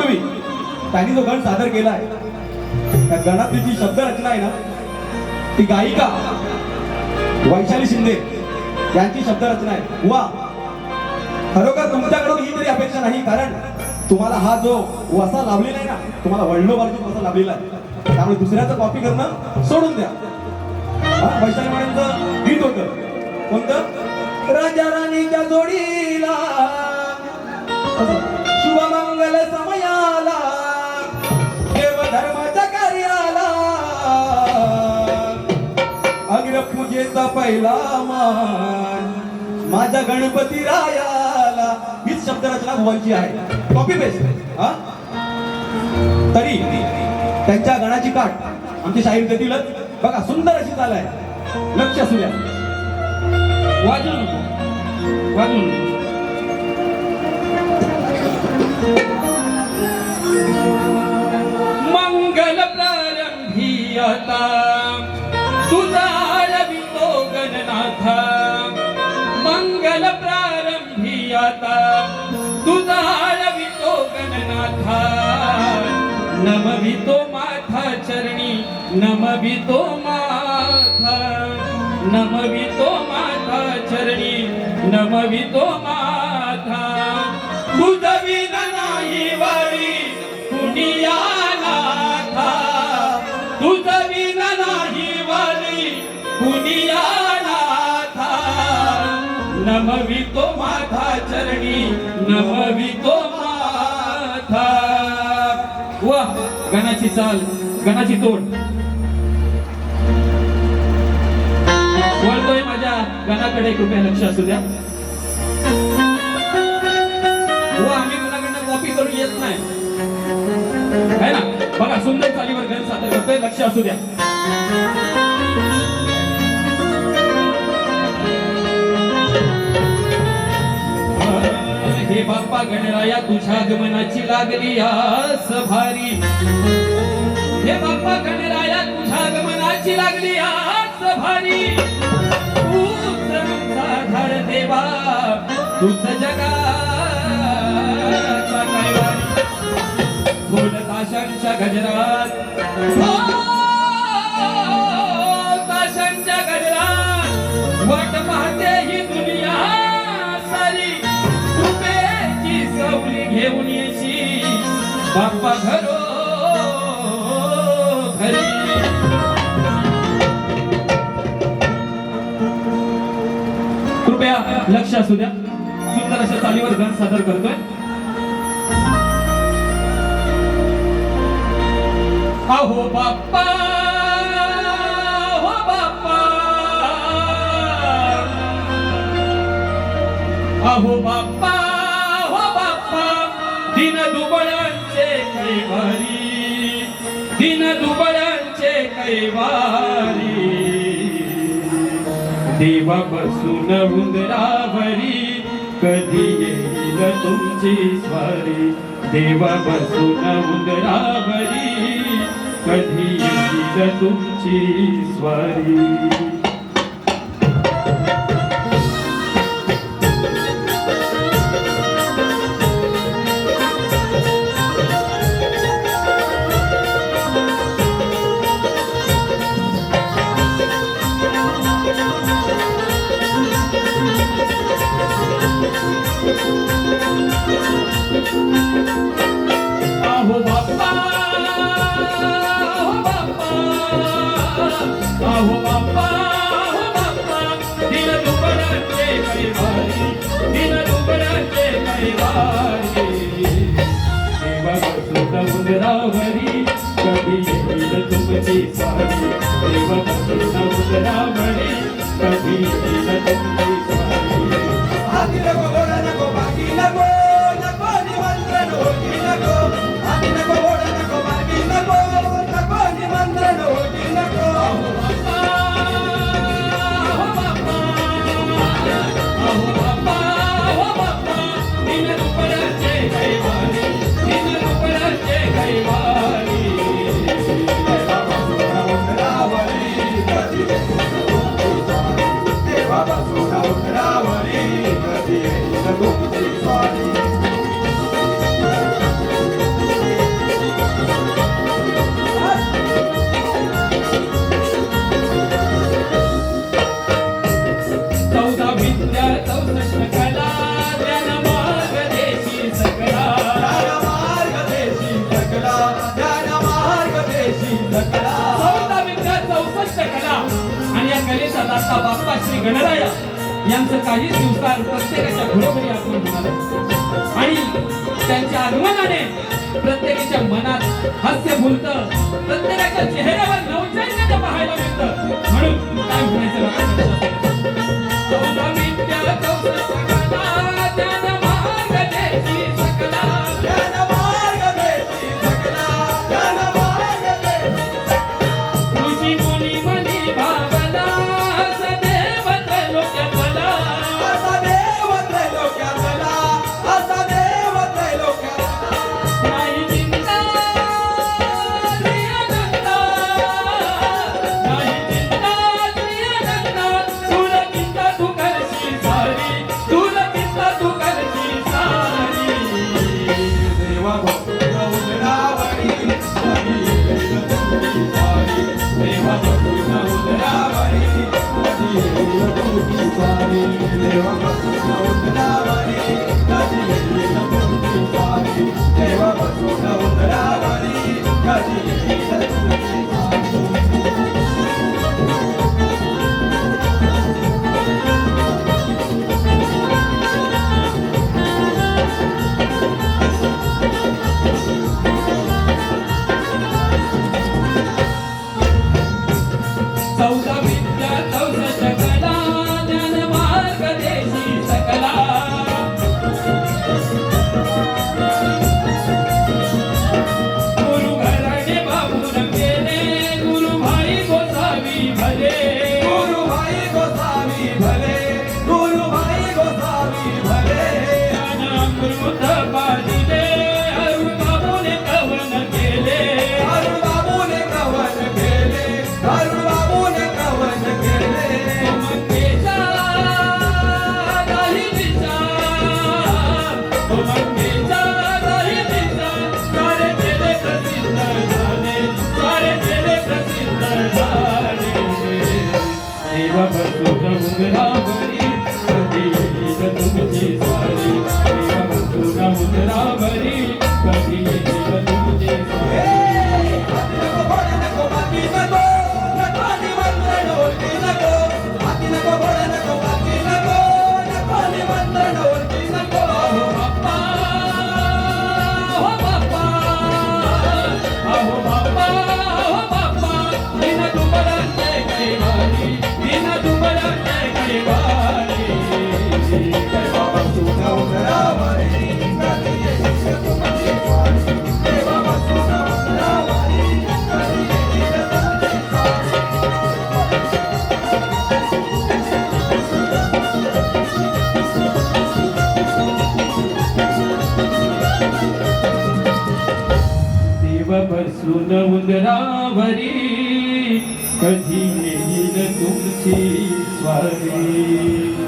यापूर्वी त्यांनी जो गण सादर केलाय त्या गणातली जी शब्द रचना आहे ना ती गायिका वैशाली शिंदे यांची शब्द रचना आहे. वा, खरोखर तुमच्याकडून ही तरी अपेक्षा नाही, कारण तुम्हाला हा जो वसा लाभलेला आहे ना, तुम्हाला वडलोबारची वसा लाभलेला आहे, त्यामुळे दुसऱ्याचं कॉपी करणं सोडून द्या. वैशाली महाराजांचं गीत होतं कोणतं? राजा राणीच्या जोडीला शुभमंगल समयाला देव धर्माच्या कार्याला अग्रपूजेचा पहिला मान माझ्या गणपती रायाला. हीच शब्दरचना भुवनची आहे, कॉपी पेस्ट. तरी त्यांच्या गणाची काठ आमचे शाहीर देतीलच. बघा सुंदर अशी चाल आहे, लक्ष असू द्या. वाजून वाजून मंगल प्रारंभी आता तुझा आळवितो गणनाथा. मंगल प्रारंभी आता तुझा आळवितो गणनाथा. नमवितो माथा चरणी नमवितो माथा. नमवितो माथा चरणी नमवितो माथा. तुझविन नाही वारी कुणिया नाथा. तुझविन नाही वारी कुणिया नाथा. नमवितो माथा चरणी नमवितो माथा. वाह, गणाची चाल, गणाची तोड. वळतोय माझ्या गणाकडे, कृपया लक्ष असू द्या. व आम्ही कुणाकडनं कॉपी करून येत नाही, है ना. बघा सुंदर चालीवर गण सादर करतोय, लक्ष असू द्या. हे बाप्पा गणराया तुझ्या आगमनाची लागली आस भारी. हे बाप्पा गणराया तुझ्या आगमनाची लागली आस भारी. तूच साधार देवा तूच जगाचा कैवारी. बोल ताशांच्या गजरात, ताशांच्या गजरात वाट पाहते ही दुनिया सारी. कृपेची सवली घेऊन येशी बाप्पा घरो घरी. कृपया लक्ष असू द्या. सुंदर अशा चालीवर गण सादर करतोय. अहो बाप्पा, हो बाप्पा, अहो बाप्पा, हो बाप्पा. दिन दुबळांचे कैवारी, दिन दुबळांचे कैवारी. देवा बसून उंदरावरी कधी येईल तुमची स्वारी. देवा बसून उंदरावरी कधी येईल तुमची स्वारी. अहो बाप्पा, अहो बाप्पा, अहो बाप्पा, अहो बाप्पा. दिन दुबळांचे कैवारी, दिन दुबळांचे कैवारी. देवा बसून उंदरावरी कधी येईल तुमची स्वारी. देवा बसून उंदरावरी कधी येईल तुमची स्वारी. हाती नको घोडा नको बाकी नको, नको निमंत्रण होती नको. हाती नको घोडा नको बाकी नको, नको निमंत्रण होती नको. अहो बाप्पा, अहो बाप्पा, अहो बाप्पा, अहो बाप्पा. दिन दुबळांचे कैवारी, दिन दुबळांचे कैवारी. आता बाप्पा श्री गणराया यांचं काही दिवसात प्रत्येकाच्या घरोघरी आगमन होणार आणि त्यांच्या आगमनाने प्रत्येकाच्या मनात हास्य फुलतं, प्रत्येकाच्या चेहऱ्यावर नवचैतन्य पाहायला मिळतं. म्हणून काय म्हणायचं लोकांना? बसून उंदरावरी कधी येईल तुमची स्वारी.